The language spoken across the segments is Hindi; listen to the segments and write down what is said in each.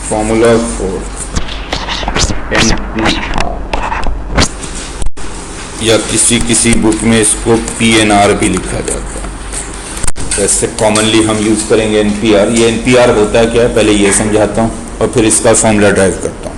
फॉर्मूला फॉर NPR, या किसी बुक में इसको PNR भी लिखा जाता है। वैसे कॉमनली हम यूज करेंगे NPR। ये NPR होता है क्या है, पहले ये समझाता हूँ और फिर इसका फॉर्मूला ड्राइव करता हूँ।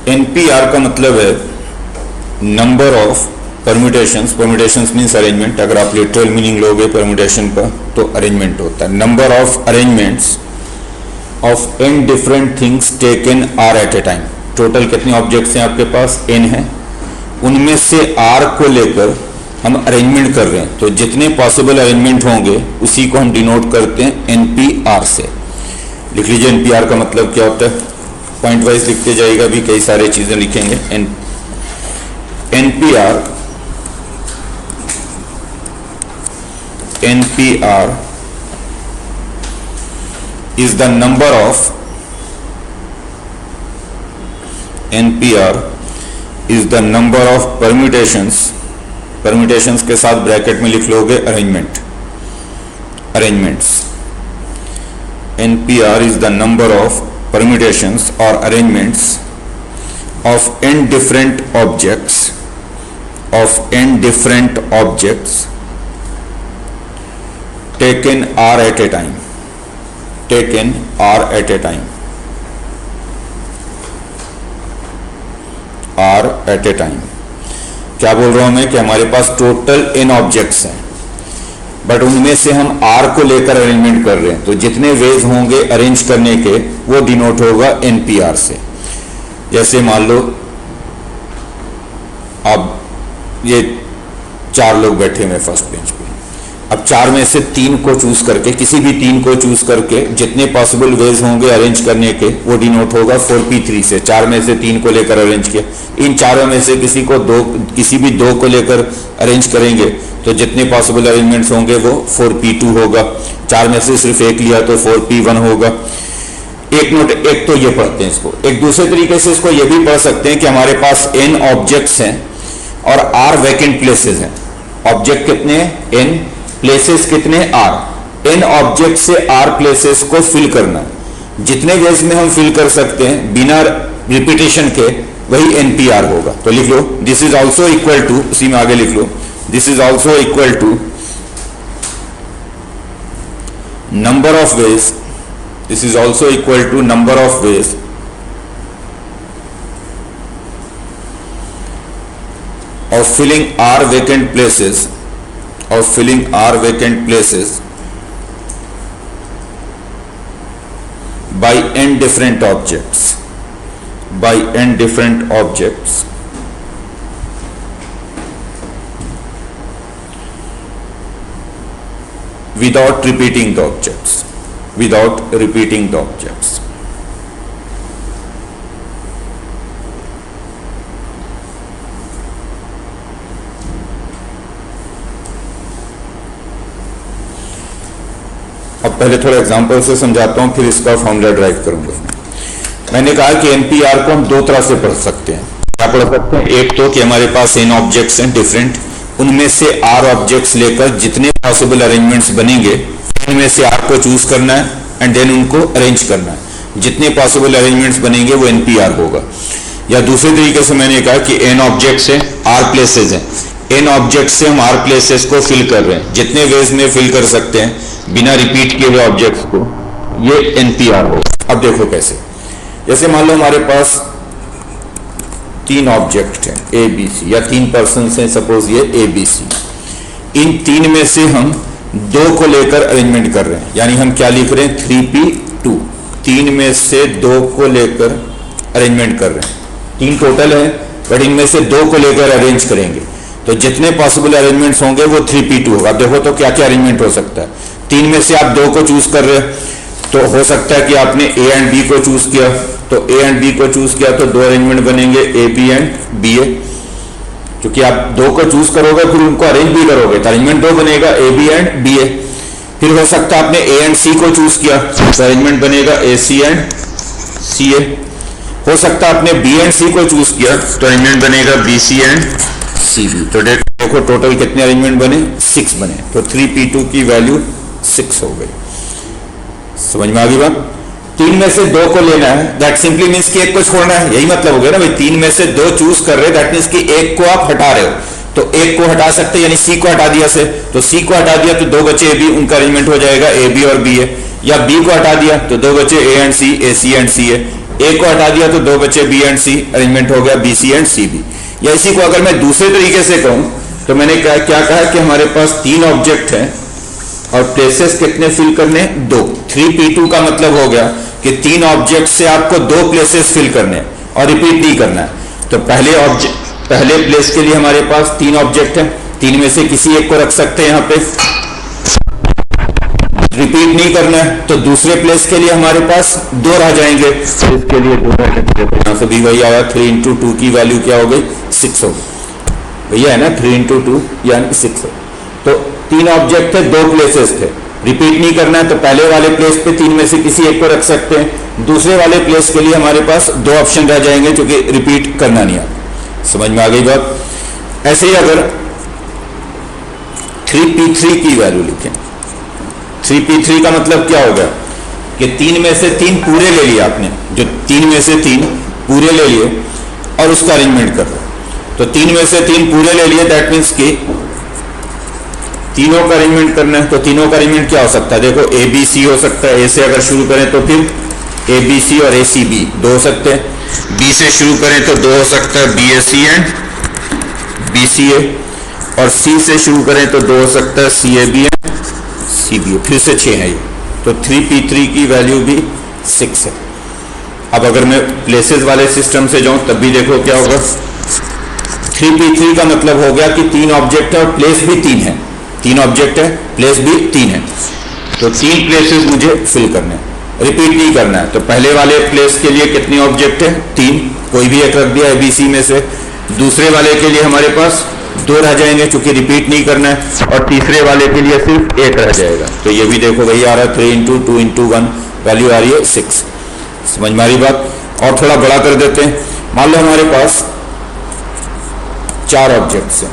NPR का मतलब है number of permutations. Permutations means arrangement. अगर आप लिटरल मीनिंग लोगे परम्यूटेशन का तो अरेंजमेंट होता है। Number of arrangements of n different things taken r at a time. Total कितने ऑब्जेक्ट्स हैं आपके पास? n है। उनमें से r को लेकर हम अरेंजमेंट कर रहे हैं, तो जितने पॉसिबल अरेंजमेंट होंगे उसी को हम डिनोट करते हैं NPR से। लिख लीजिए NPR का मतलब क्या होता है, पॉइंट वाइज लिखते जाइएगा, भी कई सारी चीजें लिखेंगे। NPR is the number of permutations के साथ ब्रैकेट में लिख लोगे arrangements. NPR is the number of permutations or arrangements of n different objects taken r at a time। क्या बोल रहा हूं मैं कि हमारे पास टोटल n ऑब्जेक्ट्स हैं, बट उनमें से हम r को लेकर अरेंजमेंट कर रहे हैं, तो जितने वेज होंगे अरेंज करने के वो डिनोट होगा NPR से। जैसे मान लो अब ये 4 लोग बैठे हुए फर्स्ट बेंच पे, अब 4 में से 3 को चूज करके, किसी भी 3 को चूज करके जितने पॉसिबल वेज होंगे अरेंज करने के वो डिनोट होगा 4p3 से। 4 में से 3 को लेकर अरेंज किया, इन चारों में से किसी भी 2 को लेकर अरेंज करेंगे तो जितने पॉसिबल अरेंजमेंट्स होंगे वो 4p2 होगा। 4 में से सिर्फ एक लिया तो 4p1 होगा। एक तो ये पढ़ते हैं इसको। एक दूसरे तरीके से इसको ये भी पढ़ सकते हैं कि हमारे पास n ऑब्जेक्ट्स हैं और r वैकेंट प्लेसेस हैं। ऑब्जेक्ट कितने हैं? n, प्लेसेस कितने? r। n ऑब्जेक्ट से r प्लेसेस को फिल करना है। जितने वेज में हम फिल कर सकते हैं बिना रिपीटेशन के वही NPR होगा। तो लिख लो this is also equal to, उसी में आगे लिख लो this is also equal to number of ways, this is also equal to number of ways of filling r vacant places by n different objects without repeating the objects। अब पहले थोड़ा एग्जांपल से समझाता हूं, फिर इसका फॉर्मूला ड्राइव करूंगा। मैंने कहा कि NPR को हम 2 तरह से पढ़ सकते हैं। क्या पढ़ सकते हैं? एक तो कि हमारे पास n ऑब्जेक्ट्स हैं डिफरेंट, उनमें से r ऑब्जेक्ट्स लेकर जितने पॉसिबल अरेंजमेंट्स बनेंगे उनमें से r को चूज करना है एंड देन उनको अरेंज करना है। जितने पॉसिबल अरेंजमेंट्स बनेंगे वो NPR होगा। या दूसरे तरीके से मैंने कहा कि n ऑब्जेक्ट्स हैं, r प्लेसेस हैं, n ऑब्जेक्ट से हम r प्लेसेस को फिल कर रहे हैं, जितने वेज में फिल कर सकते हैं बिना रिपीट किए हुए ऑब्जेक्ट्स को, ये NPR होगा। अब देखो कैसे। जैसे मान लो हमारे पास 3 ऑब्जेक्ट हैं ABC, या 3 पर्सन हैं, सपोज ये ABC। इन 3 में से हम 2 को लेकर अरेंजमेंट कर रहे हैं, यानी हम क्या लिख रहे हैं? 3p2। 3 में से 2 को लेकर अरेंजमेंट कर रहे हैं। 3 टोटल है, बट इनमें से 2 को लेकर अरेंज करेंगे तो जितने पॉसिबल अरेंजमेंट्स होंगे वो 3p2 होगा। अब देखो तो क्या क्या अरेंजमेंट हो सकता है। 3 में से आप 2 को चूज कर रहे हैं, तो हो सकता है कि आपने A एंड B को चूज किया, तो A एंड B को चूज किया तो 2 अरेंजमेंट बनेंगे AB एंड BA। क्योंकि आप 2 को चूज करोगे फिर उनको अरेंज भी करोगे तो अरेंजमेंट 2 बनेगा AB एंड BA। फिर हो सकता है आपने A एंड C को चूज किया तो अरेंजमेंट बनेगा AC एंड CA। हो सकता है आपने बी एंड सी को चूज किया तो अरेंजमेंट बनेगा B C and C B. तो देखो टोटल कितने अरेंजमेंट बने, 6 बने। तो 3p2 की वैल्यू 6 हो गई। समझ में आ गई बात? 3 में से 2 को लेना है, दैट सिंपली मीन्स कि एक को छोड़ना है, यही मतलब हो गया ना भाई। 3 में से 2 चूज कर रहे, दैट मीन्स कि एक को आप हटा रहे हो, तो एक को हटा सकते, यानी सी को हटा दिया से, तो सी को हटा दिया तो 2 बचे ए बी, उनका अरेंजमेंट हो जाएगा ए बी और बी ए। या बी को हटा दिया तो 2 बचे A and C, A C and C A. ए को हटा दिया तो 2 बचे बी एंड सी, अरेंजमेंट हो गया B C and C B. या इसी को अगर मैं दूसरे तरीके से कहूं तो मैंने क्या कहा कि हमारे पास 3 ऑब्जेक्ट हैं और प्लेसेस कितने फिल करने, 2। 3p2 का मतलब हो गया कि 3 ऑब्जेक्ट से आपको 2 प्लेसेस फिल करने और रिपीट नहीं करना है। तो पहले प्लेस के लिए हमारे पास 3 ऑब्जेक्ट हैं, 3 में से किसी एक को रख सकते हैं यहाँ पे, रिपीट नहीं करना है। तो दूसरे प्लेस के लिए हमारे पास 2 रह जाएंगे, इसके लिए 2 रह जाएंगे। यहां से भी वही आया, 3 into 2 की वैल्यू क्या हो गई, 6 हो गई भैया, है ना। 3 into 2 यानी 6 हो। तो 3 ऑब्जेक्ट थे, 2 प्लेसेस थे, रिपीट नहीं करना है। तो पहले वाले प्लेस पे 3 में से किसी एक को रख सकते हैं, दूसरे वाले प्लेस के लिए हमारे पास 2 ऑप्शन रह जाएंगे जो कि रिपीट करना नहीं आता। समझ में आ गई बात? ऐसे ही अगर 3p3 की वैल्यू लिखें, 3p3 का मतलब क्या हो गया कि 3 में से 3 पूरे ले लिए आपने, जो 3 में से 3 पूरे ले लिए और उसका अरेंजमेंट कर रहे। तो 3 में से 3 पूरे ले लिए, दैट मीन्स कि तीनों का अरेंजमेंट करना है। तो तीनों का अरेंजमेंट क्या हो सकता है, देखो ए बी सी हो सकता है, ए से अगर शुरू करें तो फिर ए बी सी और ए सी बी 2 हो सकते हैं। बी से शुरू करें तो 2 हो सकता है, B A C and B C A. और सी से शुरू करें तो 2 हो सकता है, C A B and C B A. फिर से 6 है ये। तो 3p3 की वैल्यू भी 6 है। अब अगर मैं प्लेसेस वाले सिस्टम से जाऊं तब भी देखो क्या होगा, 3p3 का मतलब हो गया कि 3 ऑब्जेक्ट है और प्लेस भी 3 है। 3 ऑब्जेक्ट है, प्लेस भी 3 है, तो 3 प्लेसेस मुझे फिल करने हैं, रिपीट नहीं करना है। तो पहले वाले प्लेस के लिए कितने ऑब्जेक्ट है, 3, कोई भी एक रख दिया एबीसी में से। दूसरे वाले के लिए हमारे पास 2 रह जाएंगे चूंकि रिपीट नहीं करना है, और तीसरे वाले के लिए सिर्फ 1 रह जाएगा। तो ये भी देखो वही आ रहा है, 3 into 2 into 1 वैल्यू आ रही है 6। समझ में आ रही बात? और थोड़ा बड़ा कर देते हैं। मान लो हमारे पास 4 ऑब्जेक्ट्स हैं,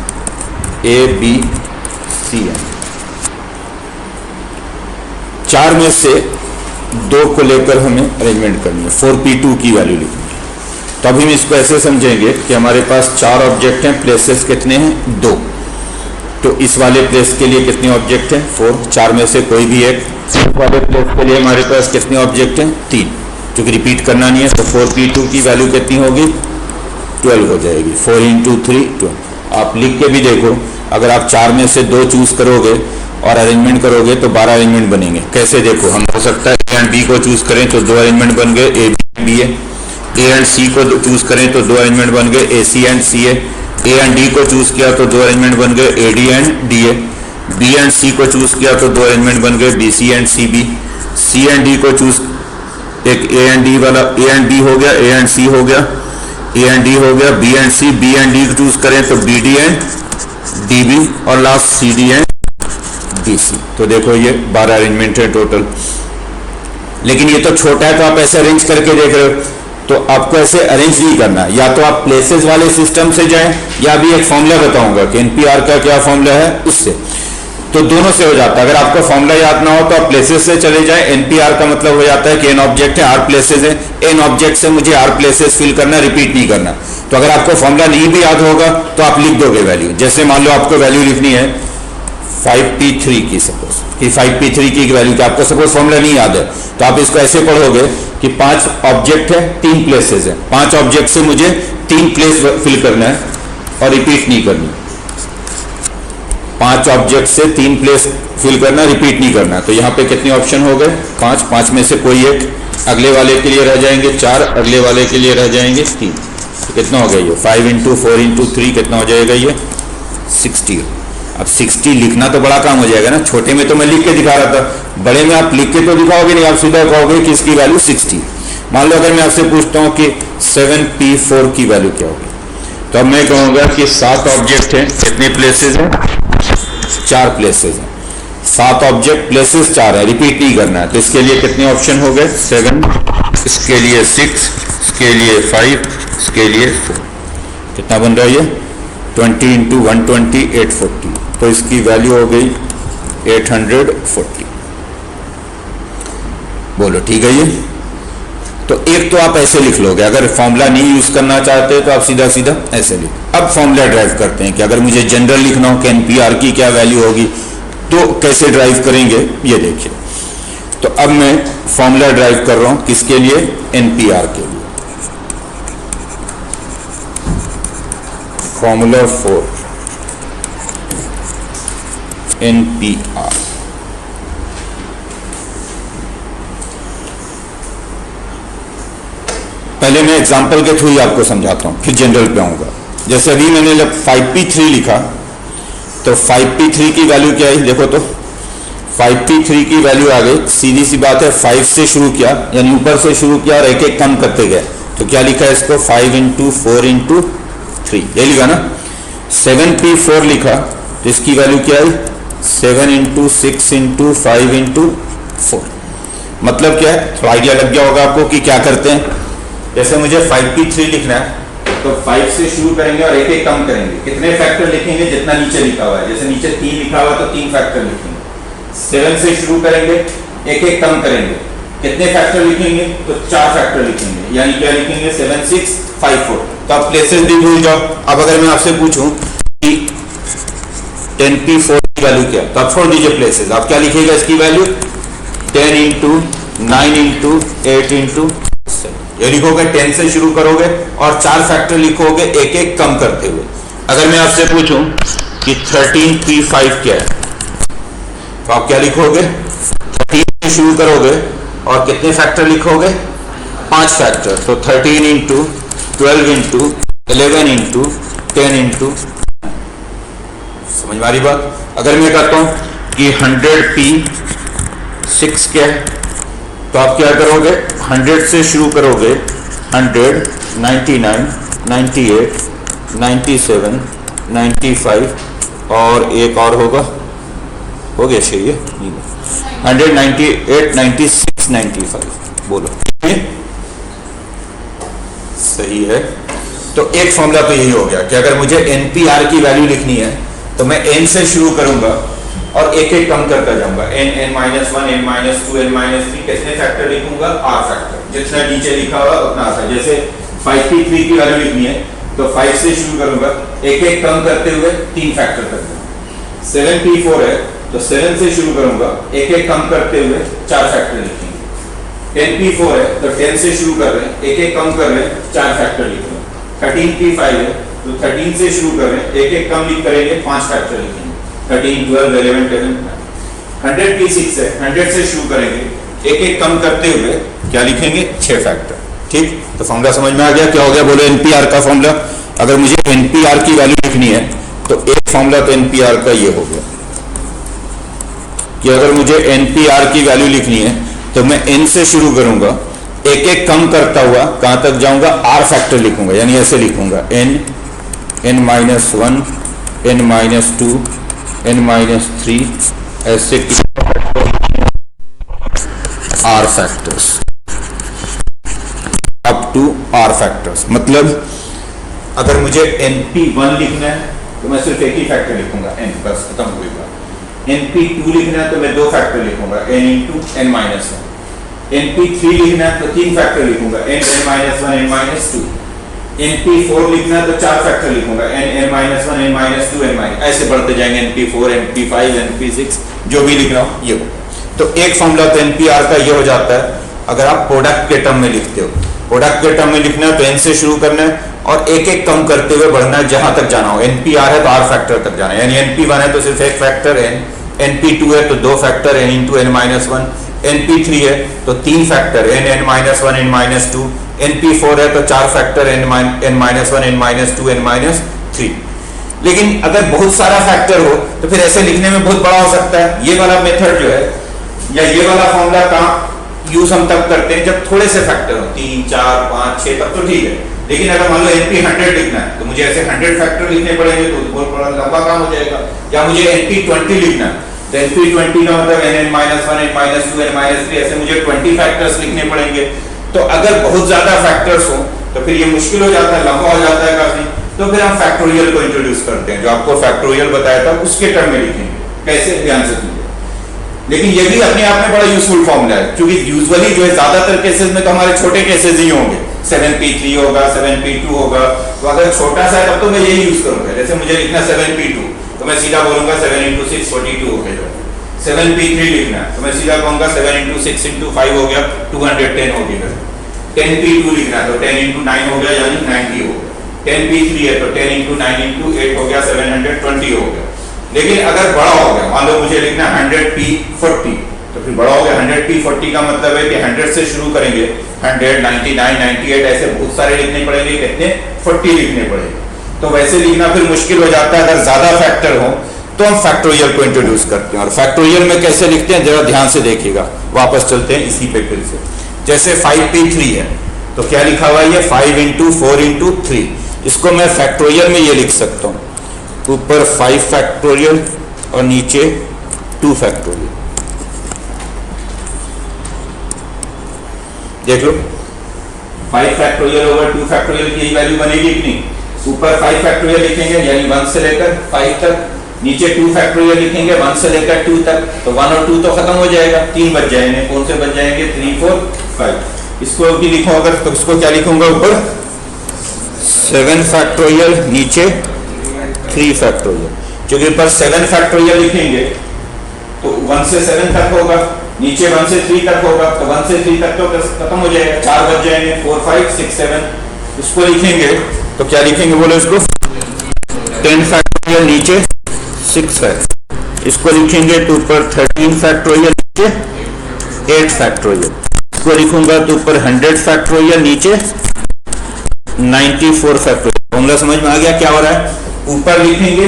ए बी सी है। 4 में से 2 को लेकर हमें अरेंजमेंट करनी है, 4p2 की वैल्यू लिखनी है। तो अभी हम इसको ऐसे समझेंगे कि हमारे पास 4 ऑब्जेक्ट हैं, प्लेसेस कितने हैं, 2। तो इस वाले प्लेस के लिए कितने ऑब्जेक्ट हैं, 4, 4 में से कोई भी एक। इस वाले प्लेस के लिए हमारे पास कितने ऑब्जेक्ट हैं, 3, क्योंकि रिपीट करना नहीं है। तो 4p2 की वैल्यू कितनी होगी, 12 हो जाएगी। 4 into 3 12। आप लिख के भी देखो, अगर आप 4 में से 2 चूज करोगे और अरेंजमेंट करोगे तो 12 अरेंजमेंट बनेंगे। कैसे देखो, हम हो सकता है ए एंड बी को चूज करें तो 2 अरेंजमेंट बन गए, A B A. A and C को चूज करें तो 2 अरेंजमेंट बन गए, A C and C A. A and D को चूज किया तो 2 अरेंजमेंट बन गए, A D and D A. B and C को चूज किया तो 2 अरेंजमेंट बन गए, B C and C B. C and D को चूज, एक ए एंड डी वाला, ए एंड बी हो गया, ए एंड सी हो गया, ए एंड डी हो गया, B and C. B and D choose करें तो B D and D B, और last C D and D C. तो देखो ये 12 अरेंजमेंट है टोटल। लेकिन ये तो छोटा है, तो आप ऐसे अरेंज करके देख रहे हो, तो आपको ऐसे अरेंज नहीं करना। या तो आप प्लेसेस वाले सिस्टम से जाएं, या भी एक फॉर्मूला बताऊंगा कि एनपीआर का क्या फॉर्मूला है, उससे। तो दोनों से हो जाता है। अगर आपको फॉर्मूला याद ना हो तो आप प्लेसेस से चले जाएं। एनपीआर का मतलब हो जाता है कि एन ऑब्जेक्ट है, आर प्लेसेस है, एन ऑब्जेक्ट से मुझे आर प्लेसेस फिल करना, रिपीट नहीं करना। तो अगर आपको फॉर्मूला नहीं भी याद होगा तो आप लिख दोगे वैल्यू। जैसे मान लो आपको वैल्यू लिखनी है 5p3 की, सपोज कि 5p3 की वैल्यू, क्या आपको सपोज फॉर्मूला नहीं याद है, तो आप इसको ऐसे पढ़ोगे कि 5 ऑब्जेक्ट है, 3 प्लेसेस है। 5 ऑब्जेक्ट से मुझे 3 प्लेस फिल करना है और रिपीट नहीं करनी। 5 ऑब्जेक्ट से 3 प्लेस फिल करना, रिपीट नहीं करना। तो यहाँ पे कितने ऑप्शन हो गए, 5। 5 में से कोई एक, अगले वाले के लिए रह जाएंगे 4, अगले वाले के लिए रह जाएंगे 3। तो कितना हो गया ये, 5 into 4 into 3 कितना हो जाएगा ये, 60। अब 60 लिखना तो बड़ा काम हो जाएगा ना। छोटे में तो मैं लिख के दिखा रहा था, बड़े में आप लिख के तो दिखाओगे नहीं, आप सीधा कहोगे कि इसकी वैल्यू 60। मान लो अगर मैं आपसे पूछता हूँ कि 7p4 की वैल्यू क्या होगी, तो अब मैं कहूँगा कि 7 ऑब्जेक्ट हैं, कितने प्लेसेस हैं, 4 प्लेसेस हैं। 7 ऑब्जेक्ट, प्लेसेस 4 है, रिपीट नहीं करना है। तो इसके लिए कितने ऑप्शन हो गए, 7, इसके लिए 6, इसके लिए 5, इसके लिए 4, कितना बन रहा है ये 20 इंटू 120 840, तो इसकी वैल्यू हो गई 840। बोलो ठीक है ये। तो एक तो आप ऐसे लिख लोगे, अगर फॉर्मूला नहीं यूज करना चाहते तो आप सीधा सीधा ऐसे लिख। अब फॉर्मूला ड्राइव करते हैं कि अगर मुझे जनरल लिखना हो कि एनपीआर की क्या वैल्यू होगी तो कैसे ड्राइव करेंगे ये देखिए। तो अब मैं फॉर्मूला ड्राइव कर रहा हूं किसके लिए, एनपीआर के लिए। फॉर्मूला फॉर एनपीआर, पहले मैं एग्जांपल के थ्रू ही आपको समझाता हूं फिर जनरल पे आऊंगा। जैसे अभी मैंने जब 5p3 लिखा तो 5p3 की वैल्यू क्या है देखो, तो 5p3 की वैल्यू आ गई, सीधी सी बात है 5 से शुरू किया यानी ऊपर से शुरू किया और एक एक कम करते गए, तो क्या लिखा है इसको 5 इंटू 4 इंटू 3, ये लिखा ना। 7p4 लिखा तो इसकी वैल्यू क्या है 7 इंटू 6 इंटू 5 इंटू 4। मतलब क्या है, थोड़ा आइडिया लग गया होगा आपको कि क्या करते हैं। जैसे मुझे 5p3 लिखना है तो 5 से शुरू करेंगे और एक एक कम करेंगे, कितने फैक्टर लिखेंगे जितना नीचे लिखा हुआ है। जैसे नीचे 3 लिखा हुआ है तो 3 फैक्टर लिखेंगे। 7 से शुरू करेंगे, एक एक कम करेंगे, कितने फैक्टर लिखेंगे तो 4 फैक्टर लिखेंगे, यानी क्या लिखेंगे 7 6 5 4। तो आप प्लेसेस भी भूल जाओ। अब अगर मैं आपसे पूछूं कि 10p4 की वैल्यू क्या, तो आप छोड़ दीजिए प्लेसेस, आप क्या लिखिएगा इसकी वैल्यू 10 इंटू 9 इंटू 8 इंटू 7, ये लिखोगे। 10 से शुरू करोगे और 4 फैक्टर लिखोगे एक एक कम करते हुए। अगर मैं आपसे पूछूं कि 13p5 क्या है तो आप क्या लिखोगे 13 से शुरू करोगे और कितने फैक्टर लिखोगे 5 फैक्टर, तो 13 इंटू 12 इंटू 11 इंटू 10 इंटू, समझ में आ रही बात। अगर मैं कहता हूं कि 100p6 क्या है तो आप क्या करोगे 100 से शुरू करोगे 100 99 98 97 95 और एक और होगा, हो गया सही है 198 96 95, बोलो सही है। तो एक फॉर्मूला तो यही हो गया कि अगर मुझे एनपीआर की वैल्यू लिखनी है तो मैं एन से शुरू करूंगा और एक एक कम करता जाऊंगा, n n-1 n-2 n-3, कितने फैक्टर लिखूंगा r फैक्टर, जितना नीचे लिखा हुआ उतना आसान। जैसे 5p3 की वैल्यू लिखनी है तो 5 से शुरू करूंगा, एक एक कम करते हुए 3 फैक्टर तक। 7p4 है तो 7 से शुरू करूंगा, एक एक कम करते हुए 4 फैक्टर लिखेंगे। 10p4 है तो 10 से शुरू कर रहे हैं, एक एक कम कर रहे हैं, 4 फैक्टर लिखेंगे। 13p5 है तो 13 से शुरू कर रहे हैं, एक एक कम लिख करेंगे, 5 फैक्टर लिखेंगे। 13 12 11 10। 100p6 है, 100 से शुरू करेंगे, एक एक कम करते हुए क्या लिखेंगे 6 फैक्टर। ठीक, तो फॉर्मूला समझ में आ गया क्या हो गया, बोलो एनपीआर का फॉर्मूला। अगर मुझे एनपीआर की वैल्यू लिखनी है तो एक फॉर्मूला तो एनपीआर का ये हो गया कि अगर मुझे एनपीआर की वैल्यू लिखनी है तो मैं एन से शुरू करूंगा, एक एक कम करता हुआ कहां तक जाऊंगा आर फैक्टर लिखूंगा, यानी ऐसे लिखूंगा n n-1 n-2 n-3 ऐसे r factors up to r factors. मतलब अगर मुझे np1 लिखना है तो मैं सिर्फ एक ही फैक्टर लिखूंगा n, बस खत्म हुई बात। np2 लिखना है तो मैं 2 फैक्टर लिखूंगा n इंटू n-1। np3 लिखना है तो 3 फैक्टर लिखूंगा n n-1 n-2। np4 लिखना है तो 4 फैक्टर लिखूंगा n n-1 n-2 n-, ऐसे बढ़ते जाएंगे np4 np5 np6 जो भी लिख रहा हूं ये। तो एक फॉर्मूला तो एनपीआर का ये हो जाता है अगर आप प्रोडक्ट के टर्म में लिखते हो। प्रोडक्ट के टर्म में लिखना है तो एन से शुरू करना है और एक एक कम करते हुए बढ़ना है जहां तक जाना हो। एनपीआर है तो आर फैक्टर तक जाना है, यानी एनपी1 है तो सिर्फ एक फैक्टर n, np2 है तो 2 factor n into n-1, np3 है तो 3 factor n n-1 n-2, np4 है तो 4 फैक्टर n-1 n-2 n-3। लेकिन अगर बहुत सारा फैक्टर हो तो फिर ऐसे लिखने में बहुत बड़ा हो सकता है। ये वाला मेथड जो है या ये वाला फॉर्मूला का यूज हम तब करते हैं जब थोड़े से फैक्टर हो, 3 4 5 6, तब तो ठीक है। लेकिन अगर मान लो np100 लिखना है तो मुझे ऐसे 100 फैक्टर लिखने पड़ेंगे तो बहुत बड़ा लंबा काम हो जाएगा। या मुझे np20 लिखना है तो np20 का मतलब n-1 n-2 n-3, ऐसे मुझे 20 फैक्टर्स लिखने पड़ेंगे। तो अगर बहुत ज्यादा फैक्टर्स हो तो फिर ये मुश्किल हो जाता है, लंबा हो जाता है काफी, तो फिर हम फैक्टोरियल को इंट्रोड्यूस करते हैं। जो आपको फैक्टोरियल बताया था उसके टर्म में लिखेंगे, कैसे, ध्यान से सुनिए। लेकिन ये भी अपने आप में बड़ा यूजफुल फॉर्मूला है, क्योंकि यूजुअली जो है ज्यादातर केसेस में तो हमारे छोटे केसेस ही होंगे, 7p3 होगा, 7p2 होगा, तो अगर छोटा सा है तब तो मैं यही यूज करूंगा। जैसे मुझे लिखना 7p2 तो मैं सीधा बोलूंगा 7 × 6 42 हो गया। 7p3 लिखना तो मैं सीधा कहूंगा 7 × 6 × 5 हो गया 210 हो गया। 10p2 लिखना तो 10 × 9 हो गया यानी 90 हो गया। 10p3 है तो 10 × 9 × 8 हो गया 720 हो गया। लेकिन अगर बड़ा हो गया, मान लो मुझे लिखना 100p40 तो फिर बड़ा हो गया 100p40 का मतलब है कि 100 से शुरू करेंगे, 100 99 98 ऐसे बहुत सारे लिखने पड़ेंगे, कितने 40 लिखने पड़ेंगे। तो वैसे लिखना फिर मुश्किल हो जाता है। अगर ज्यादा फैक्टर हो तो हम फैक्टोरियल को इंट्रोड्यूस करते हैं। और फैक्टोरियल में कैसे लिखते हैं जरा ध्यान से देखिएगा। वापस चलते हैं इसी पे फिर से। जैसे 5p3 है तो क्या लिखा हुआ है, 5 × 4 × 3। इसको मैं फैक्टोरियल में ये लिख सकता हूँ, ऊपर 5 फैक्टोरियल और नीचे 2 फैक्टोरियल। देख लो, 5 फैक्टोरियल ओवर 2 फैक्टोरियल की वैल्यू बनेगी कि नहीं। ऊपर 5 फैक्टोरियल लिखेंगे यानी 1 से लेकर 5 तक, नीचे 2 फैक्टोरियल लिखेंगे 1 से लेकर 2 तक, तो 1 और 2 तो खत्म हो जाएगा, 3 बच जाएंगे। कौन से बच जाएंगे, 3 4 5। इसको भी लिखो अगर, तो इसको क्या लिखूंगा, ऊपर 7 फैक्टोरियल नीचे 3 फैक्टोरियल। क्योंकि ऊपर 7 फैक्टोरियल लिखेंगे तो 1 से 7 तक होगा, नीचे 1 से 3 तक होगा, तो 1 से 3 तक तो खत्म हो जाएगा, 4 बच जाएंगे, 4 5 6 7। इसको लिखेंगे तो क्या लिखेंगे बोलो इसको, 10 फैक्टोरियल नीचे 6 फैक्टोरियल। इसको लिखेंगे तो ऊपर 13 फैक्टोरियल नीचे 8 फैक्टोरियल। इसको लिखूंगा तो ऊपर 100 फैक्टोरियल नीचे 94 फैक्टोरियल। फॉर्मूला समझ में आ गया क्या हो रहा है। ऊपर लिखेंगे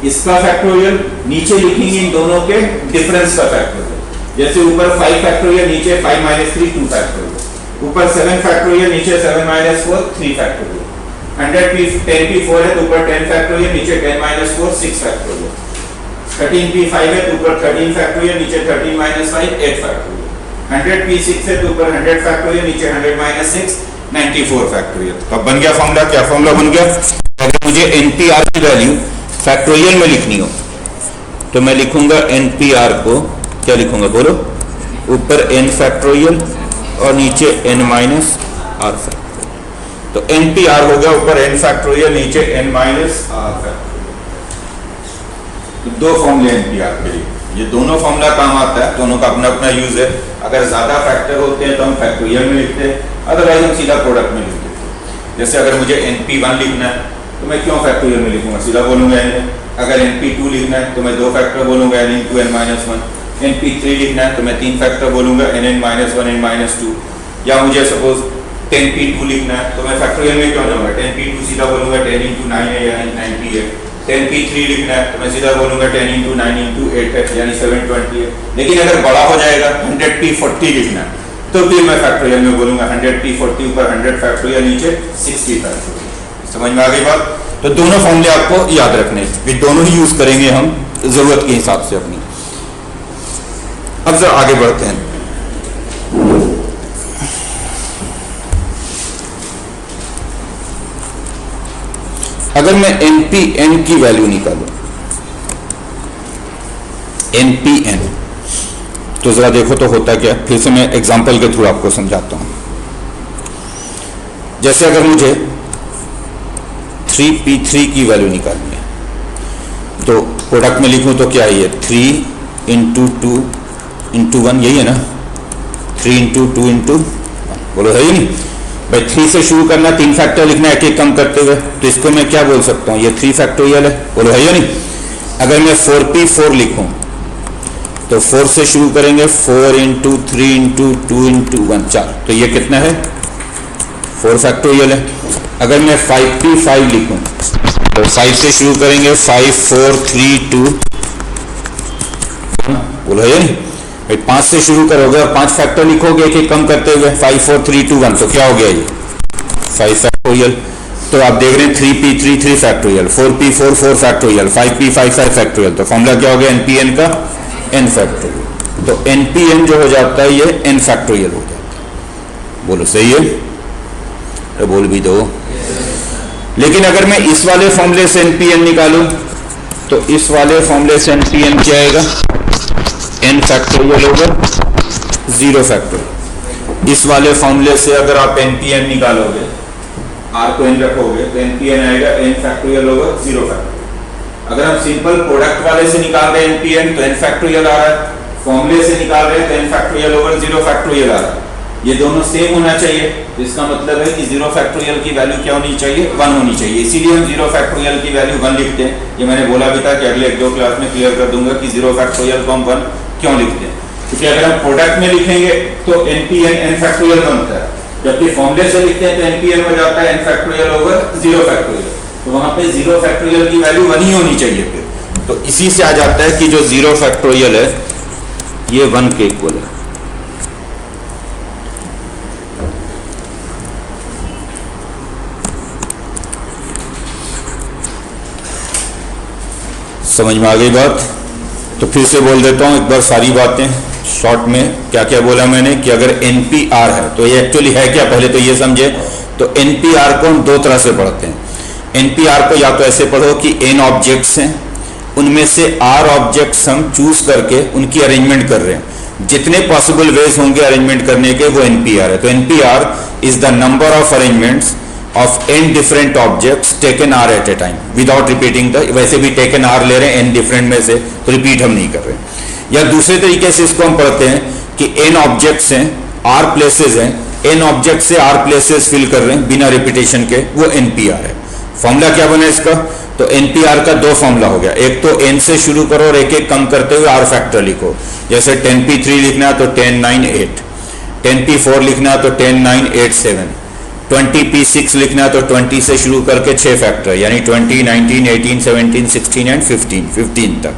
इसका फैक्टोरियल, नीचे लिखेंगे इन दोनों के डिफरेंस का फैक्टोरियल। जैसे ऊपर 5 फैक्टोरियल नीचे 5 - 3 2 फैक्टोरियल, ऊपर 7 फैक्टोरियल नीचे 7 - 4 3 फैक्टोरियल। 10p4 है तो ऊपर 10 फैक्टोरियल नीचे 10 - 4 6 फैक्टोरियल। 13p5 है तो ऊपर 13 फैक्टोरियल नीचे 13 - 5 8 फैक्टोरियल। 100p6 है तो ऊपर 100 फैक्टोरियल नीचे 100 - 6 94 फैक्टोरियल। तो बन गया फॉर्मूला। क्या फॉर्मूला बन गया, अगर मुझे NPR की वैल्यू फैक्टोरियल में लिखनी हो तो मैं लिखूंगा NPR को, क्या लिखूंगा बोलो, ऊपर n फैक्टोरियल और नीचे n - r फैक्टोरियल। तो NPR हो गया ऊपर n फैक्टोरियल नीचे n - r फैक्टोरियल। तो 2 फॉर्मूले NPR के लिए, ये दोनों फॉर्मूला काम आता है, दोनों का अपना अपना यूज है। अगर ज्यादा फैक्टर होते हैं तो हम फैक्टोरियल में लिखते हैं, अदरवाइज हम सीधा प्रोडक्ट में लिख देते हैं। जैसे अगर मुझे NP1 लिखना है तो मैं क्यों फैक्टोरियल में लिखूंगा, सीधा बोलूंगा n। अगर NP2 लिखना है तो मैं 2 फैक्टर बोलूंगा n × n - 1। NP3 लिखना है तो मैं 3 फैक्टर बोलूंगा n - 1 n - 2। या मुझे सपोज 10p2 लिखना है तो मैं फैक्टोरियल में क्यों जाऊंगा, 10p2 सीधा बोलूंगा 10 × 9 है यानी 90 है। 10p3 लिखना है तो मैं सीधा बोलूंगा 10 × 9 × 8 है यानी 720 है। लेकिन अगर बड़ा हो जाएगा 100p40 लिखना है तो फिर मैं फैक्टोरियल में बोलूंगा 100p40 ऊपर 100 फैक्टोरियल नीचे 60 फैक्टोरियल। समझ में आ गई बात। तो दोनों फॉर्मूले आपको याद रखने, ये दोनों ही यूज करेंगे हम जरूरत के हिसाब से अपनी। अब जरा आगे बढ़ते हैं। अगर मैं NPN की वैल्यू निकालूं, NPN, तो जरा देखो तो होता क्या। फिर से मैं एग्जांपल के थ्रू आपको समझाता हूं। जैसे अगर मुझे 3p3 की वैल्यू निकालनी है तो प्रोडक्ट में लिखूं तो क्या है ये, 3 × 2 × 1, यही है ना, 3 × 2 × 1, बोलो है ही नहीं भाई। 3 से शुरू करना, 3 फैक्टर लिखना है एक एक कम करते हुए, तो इसको मैं क्या बोल सकता हूँ, ये 3 फैक्टोरियल है, बोलो है या नहीं। अगर मैं 4p4 लिखूं तो 4 से शुरू करेंगे, 4 × 3 × 2 × 1 4, तो ये कितना है, 4 फैक्टोरियल है। अगर मैं 5p5 लिखूं तो 5 से शुरू करेंगे, 5 4 3 2, बोलो है या नहीं भाई। 5 से शुरू करोगे और 5 फैक्टर लिखोगे एक एक कम करते हुए, 5 4 3 2 1, तो क्या हो गया ये 5 फैक्टोरियल। तो आप देख रहे हैं 3p3 3 factorial, 4p4 4 factorial, 5p5 5 factorial. तो फॉर्मूला क्या हो गया NPN का, n फैक्टोरियल। तो NPN जो हो जाता है ये n फैक्टोरियल हो जाता है। बोलो सही है? तो बोल भी दो। लेकिन अगर मैं इस वाले फॉर्मूले से NPN निकालूं तो इस वाले फॉर्मूले से NPN क्या आएगा? n factorial over 0 factorial. इस वाले फॉर्मूले से अगर आप NPN निकालोगे, r को n रखोगे तो NPN आएगा n फैक्टोरियल ओवर 0 फैक्टोरियल। अगर हम सिंपल प्रोडक्ट वाले से निकाल रहे हैं NPN तो n फैक्टोरियल आ रहा है, फॉर्मूले से निकाल रहे हैं तो n फैक्टोरियल ओवर 0 फैक्टोरियल आ रहा है। ये दोनों सेम होना चाहिए, इसका मतलब है कि 0 फैक्टोरियल की वैल्यू क्या होनी चाहिए? 1 होनी चाहिए। इसीलिए हम 0 फैक्टोरियल की वैल्यू 1 लिखते हैं। ये मैंने बोला भी था कि अगले 1-2 क्लास में क्लियर कर दूंगा कि 0 फैक्टोरियल को हम 1 क्यों लिखते हैं, क्योंकि अगर हम प्रोडक्ट में लिखेंगे तो NPN n फैक्टोरियल बनता है, जबकि फॉर्मूले से लिखते हैं तो NPN हो जाता है n फैक्टोरियल ओवर 0 फैक्टोरियल। तो वहां पे 0 फैक्टोरियल की वैल्यू 1 ही होनी चाहिए फिर। तो इसी से आ जाता है कि जो 0 फैक्टोरियल है ये 1 के इक्वल है। समझ में आ गई बात? तो फिर से बोल देता हूं एक बार सारी बातें शॉर्ट में। क्या क्या बोला मैंने कि अगर NPR है तो ये एक्चुअली है क्या, पहले तो ये समझे। तो NPR को हम 2 तरह से पढ़ते हैं। NPR को या तो ऐसे पढ़ो कि n ऑब्जेक्ट्स हैं, उनमें से R ऑब्जेक्ट्स हम चूज करके उनकी अरेंजमेंट कर रहे हैं। जितने पॉसिबल वेज होंगे अरेंजमेंट करने के वो NPR है। तो NPR is the number of arrangements of n different objects taken R at a time without repeating the, वैसे भी taken R ले रहे हैं n different में से, तो रिपीट हम नहीं कर रहे हैं। या दूसरे तरीके से इसको हम पढ़ते हैं कि n ऑब्जेक्ट्स हैं, R प्लेसेस हैं, n ऑब्जेक्ट से R प्लेसेस फिल कर रहे हैं बिना रिपीटेशन के, वो NPR है। फॉर्मूला क्या बना इसका? तो NPR का 2 फॉर्मूला हो गया। एक तो n से शुरू करो और एक एक कम करते हुए R फैक्टर लिखो। जैसे 10p3 लिखना है तो 10 9 8, 10p4 लिखना है तो 10 9 8 7, 20p6 लिखना है तो 20 से शुरू करके 6 फैक्टर, यानी 20 19 18 17 16 एंड 15 तक।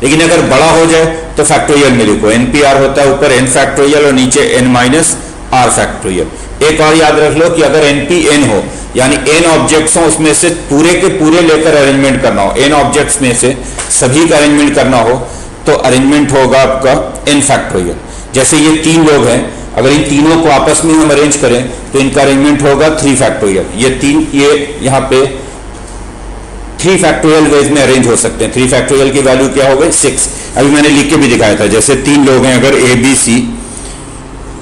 लेकिन अगर बड़ा हो जाए तो फैक्टोरियल में लिखो। NPR होता है ऊपर n फैक्टोरियल और नीचे n माइनस R फैक्टोरियल। एक और याद रख लो कि अगर NPN हो यानी n ऑब्जेक्ट्स हो, उसमें से पूरे के पूरे लेकर अरेंजमेंट करना हो, n ऑब्जेक्ट्स में से सभी का अरेंजमेंट करना हो तो अरेंजमेंट होगा आपका n फैक्टोरियल। जैसे ये 3 लोग हैं, अगर इन तीनों को आपस में हम अरेंज करें तो इनका अरेंजमेंट होगा 3 फैक्टोरियल। ये यहाँ पे 3 फैक्टोरियल वेज में अरेंज हो सकते हैं। 3 फैक्टोरियल की वैल्यू क्या हो गई? 6। अभी मैंने लिख के भी दिखाया था। जैसे 3 लोग हैं अगर ABC,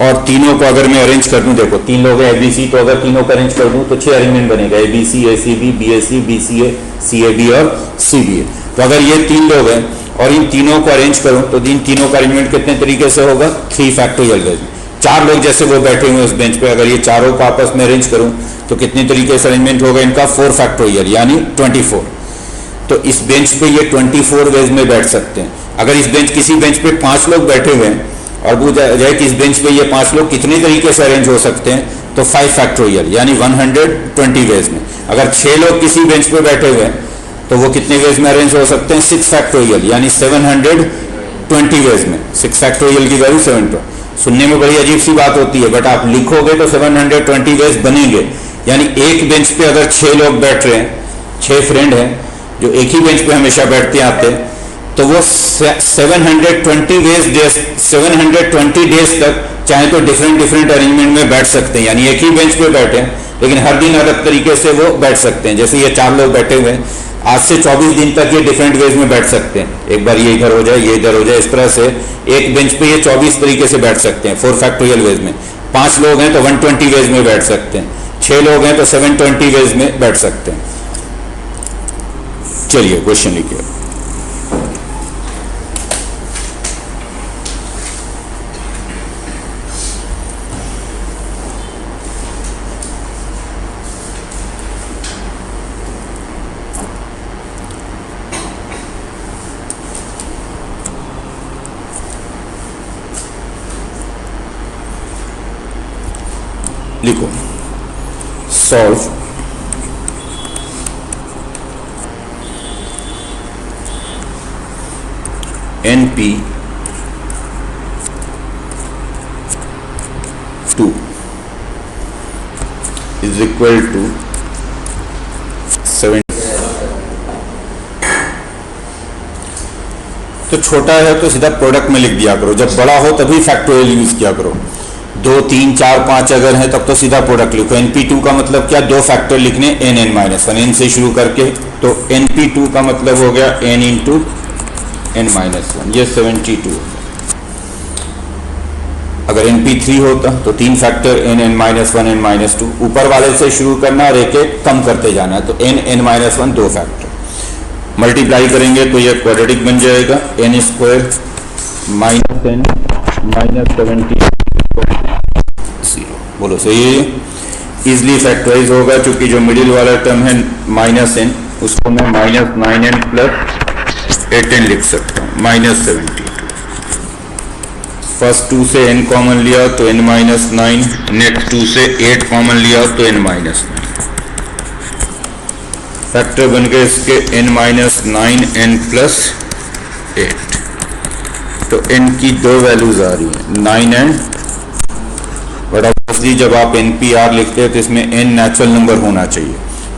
और तीनों को अगर मैं अरेंज कर दूं, देखो 3 लोग हैं ABC, तो अगर तीनों को अरेंज कर दूं तो 6 अरेंजमेंट बनेगा, ABC ACB BAC BCA CAB और CBA। तो अगर ये 3 लोग हैं और इन तीनों को अरेंज करूं तो इन तीनों का अरेंजमेंट कितने तरीके से होगा? 3 फैक्टोरियल वेज में। 4 लोग जैसे वो बैठे हुए उस बेंच पे, अगर ये चारों को आपस में अरेंज करूं तो कितने तरीके से अरेंजमेंट होगा इनका? 4 फैक्टोरियल यानी 24। तो इस बेंच पे ये 24 वेज में बैठ सकते हैं। अगर इस बेंच किसी बेंच पे 5 लोग बैठे हुए हैं और पूछा जाए कि इस बेंच पे ये 5 लोग कितने तरीके से अरेंज हो सकते हैं, तो 5 फैक्टोरियल यानी 120 वेज में। अगर 6 लोग किसी बेंच पे बैठे हुए हैं तो वो कितने वेज में अरेंज हो सकते हैं? 6 फैक्टोरियल यानी 720 वेज में। 6 फैक्टोरियल की वैल्यू 720। सुनने में बड़ी अजीब सी बात होती है, बट आप लिखोगे तो 720 वेज बनेंगे। यानी एक बेंच पे अगर 6 लोग बैठ रहे हैं, 6 फ्रेंड हैं जो एक ही बेंच पे हमेशा बैठते आते हैं, तो वो 720 डेज तक चाहे तो डिफरेंट अरेंजमेंट में बैठ सकते हैं। यानी एक ही बेंच पे बैठे हैं लेकिन हर दिन अलग तरीके से वो बैठ सकते हैं। जैसे ये 4 लोग बैठे हुए हैं, आज से 24 दिन तक ये डिफरेंट वेज में बैठ सकते हैं। एक बार ये इधर हो जाए, ये इधर हो जाए, इस तरह से एक बेंच पे ये 24 तरीके से बैठ सकते हैं 4 फैक्टोरियल वेज में। 5 लोग हैं तो 120 वेज में बैठ सकते हैं, 6 लोग हैं तो 720 वेज में बैठ सकते हैं। चलिए क्वेश्चन लिखिए। लिखो solve NP 2 is equal to 7। तो छोटा है तो सीधा प्रोडक्ट में लिख दिया करो, जब बड़ा हो तभी फैक्टोरियल यूज किया करो। 2, 3, 4, 5 अगर है तब तो सीधा प्रोडक्ट लिखो। NP2 का मतलब क्या, दो फैक्टर लिखने n(n-1), n से शुरू करके, तो NP2 का मतलब हो गया n इंटू n-1, ये 72। अगर NP3 होता तो तीन फैक्टर n(n-1), n-2, ऊपर वाले से शुरू करना और एक एक कम करते जाना, तो n(n-1) दो फैक्टर मल्टीप्लाई करेंगे तो ये क्वाड्रेटिक बन जाएगा, n² -n -70 0। बोलो सही है। इजली फैक्टराइज होगा क्योंकि जो मिडिल वाला टर्म है -n, उसको मैं -9n + 8n लिख सकता हूँ, -72। फर्स्ट 2 से n कॉमन लिया तो n-9, नेक्स्ट 2 से 8 कॉमन लिया तो n-9। फैक्टर बन गए इसके n-9 n + 8। तो n की दो वैल्यूज आ रही हैं, 9 एंड, बट ऑब्वियसली जब आप NPR लिखते हैं तो इसमें n नेचुरल नंबर होना चाहिए,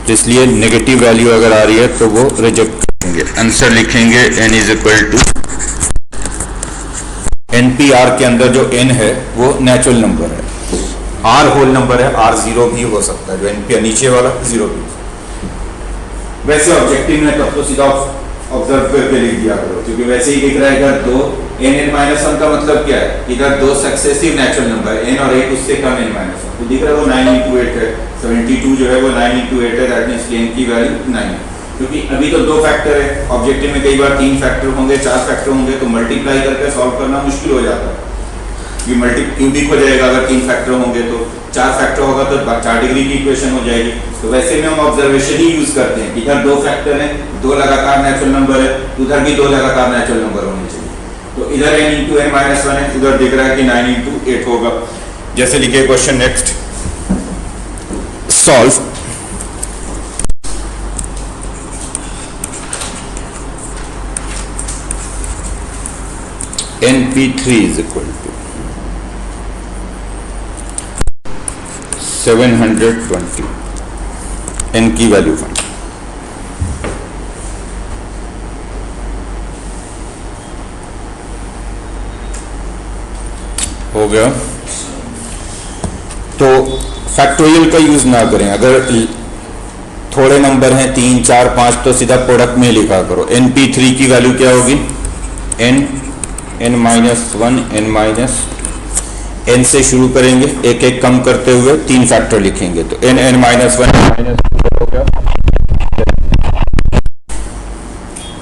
तो इसलिए नेगेटिव वैल्यू अगर आ रही है तो वो रिजेक्ट करेंगे। आंसर लिखेंगे n = NPR के अंदर जो n है वो नेचुरल नंबर है, r होल नंबर है, r 0 भी हो सकता है, जो NPR नीचे वाला 0 भी। वैसे ऑब्जेक्टिव में तब तो सीधा ऑब्जर्व करके लिख दिया करो, क्योंकि वैसे ही लिख रहा है इधर 2 n(n-1) का मतलब क्या है, इधर दो सक्सेसिव नेचुरल नंबर है, n और 1 उससे कम n-1, तो दिख रहा है वो 9 × 8 है, 72 जो है वो 9 × 8 है, दैट मींस n की वैल्यू 9 है। क्योंकि अभी तो दो फैक्टर है, ऑब्जेक्टिव में कई बार 3 फैक्टर होंगे, 4 फैक्टर होंगे, तो मल्टीप्लाई करके सॉल्व करना मुश्किल हो जाता है, ये क्यूबिक हो जाएगा। अगर 3 फैक्टर होंगे तो 4 फैक्टर होगा तो 4 डिग्री की इक्वेशन हो जाएगी। तो वैसे में हम ऑब्जर्वेशन ही यूज करते हैं कि इधर दो फैक्टर हैं, दो लगातार नेचुरल नंबर है, उधर भी दो लगातार नेचुरल नंबर होने चाहिए। तो इधर n × n-1 है, उधर दिख रहा है कि 9 × 8 होगा। जैसे लिखे question next, solve NP3 = 720, n की वैल्यू फाइंड। हो गया। तो फैक्टोरियल का यूज ना करें, अगर थोड़े नंबर हैं 3, 4, 5 तो सीधा प्रोडक्ट में लिखा करो। NP3 की वैल्यू क्या होगी, n(n-1), n से शुरू करेंगे, एक एक कम करते हुए 3 फैक्टर लिखेंगे, तो n(n-1) हो गया।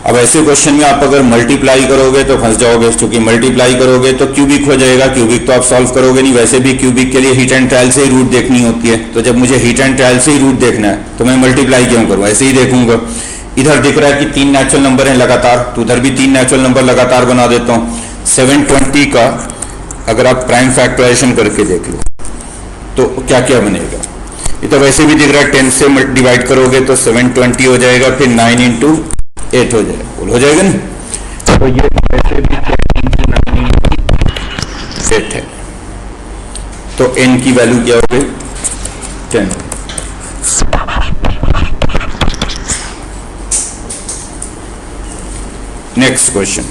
अब ऐसे क्वेश्चन में आप अगर मल्टीप्लाई करोगे तो फंस जाओगे, क्योंकि मल्टीप्लाई करोगे तो क्यूबिक हो जाएगा, क्यूबिक तो आप सॉल्व करोगे नहीं, वैसे भी क्यूबिक के लिए हीट एंड ट्रायल से ही रूट देखनी होती है, तो जब मुझे हीट एंड ट्रायल से ही रूट देखना है तो मैं मल्टीप्लाई क्यों करूँ, ऐसे ही देखूंगा। इधर दिख रहा है कि 3 नेचुरल नंबर हैं लगातार, तो उधर भी 3 नेचुरल नंबर लगातार बना देता हूँ। 720 का अगर आप प्राइम फैक्टराइजेशन करके देख लो तो क्या क्या बनेगा, ये तो वैसे भी दिख रहा है 10 से डिवाइड करोगे तो 720 हो जाएगा, फिर 9 × 8 हो जाएगा, हो जाएगा ना। तो ये वैसे भी 10 × 9 × 8 है, तो n की वैल्यू क्या हो गई, 10। Next question,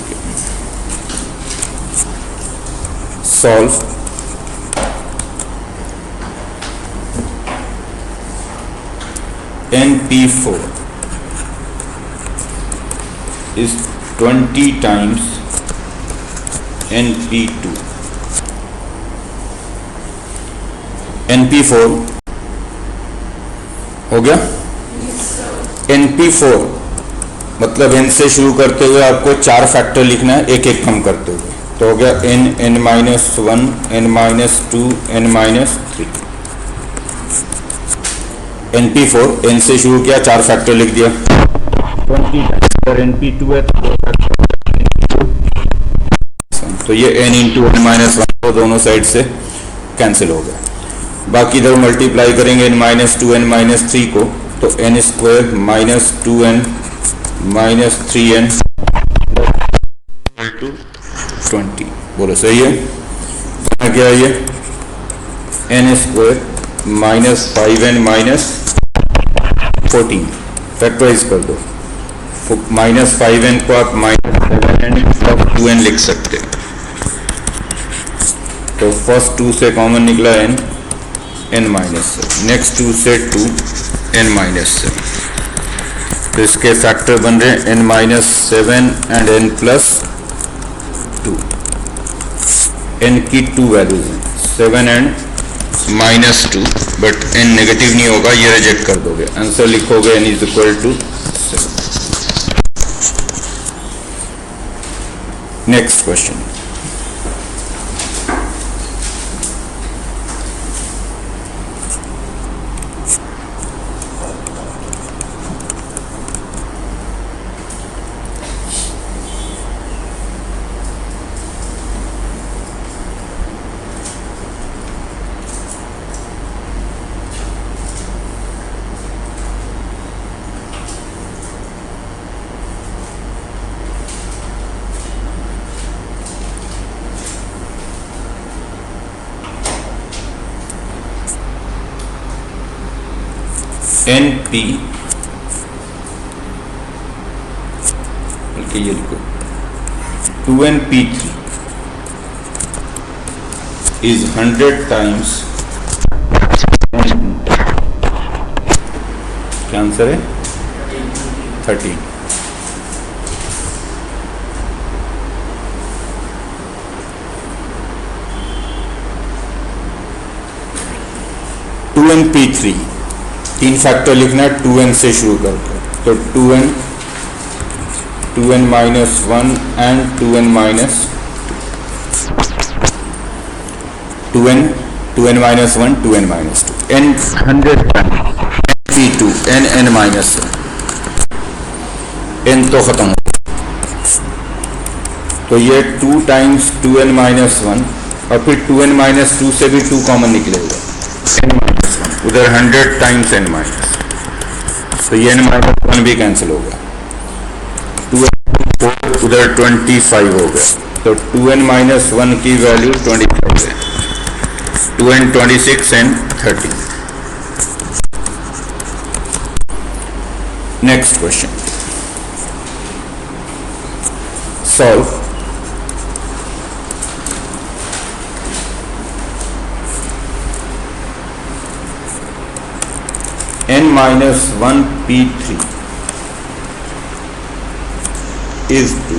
solve NP4 is 20 times NP2। NP4 हो गया। NP4 मतलब n से शुरू करते हुए आपको 4 फैक्टर लिखना है, एक एक कम करते हुए, तो हो गया n(n-1), n-2, n-3। NP4 n से शुरू किया, 4 फैक्टर लिख दिया, 20 अगर NP2 है तो ये n × n-1 तो दोनों साइड से कैंसिल हो गया। बाकी इधर मल्टीप्लाई करेंगे n-2, n-3 को, तो n² -2n -3n 20। बोलो सही है क्या है ये, n² -5n -14 फैक्टराइज कर दो, -5n को आप -7n + 2n लिख सकते हैं। तो फर्स्ट 2 से कॉमन निकला n, n माइनस 7, नेक्स्ट 2 से 2, n माइनस 7, तो इसके फैक्टर बन रहे हैं n minus 7 and n plus 2। n की 2 वैल्यूज हैं 7 and minus 2, but n negative नहीं होगा, ये रिजेक्ट कर दोगे, आंसर लिखोगे n is equal to 7। Next question, NP बल्कि ये लिखो 2NP3 is 100 times NP। क्या आंसर है? 13। टू एन पी थ्री, तीन फैक्टर लिखना है 2n से शुरू करके, तो 2n minus 1 and 2n minus 2n minus 1, 2n minus 2, n 100 p2 n minus n तो खत्म हो, तो ये 2 टाइम्स 2n माइनस 1 और फिर 2n माइनस 2 से भी 2 कॉमन निकलेगा, n माइनस 1, उधर 100 टाइम्स n माइनस, तो ये n माइनस 1 भी कैंसिल हो गया, 2n उधर 25 हो गया, तो 2n माइनस 1 की वैल्यू 25 है, 2n 26 and 30। Next question, solve n minus 1 p3 is to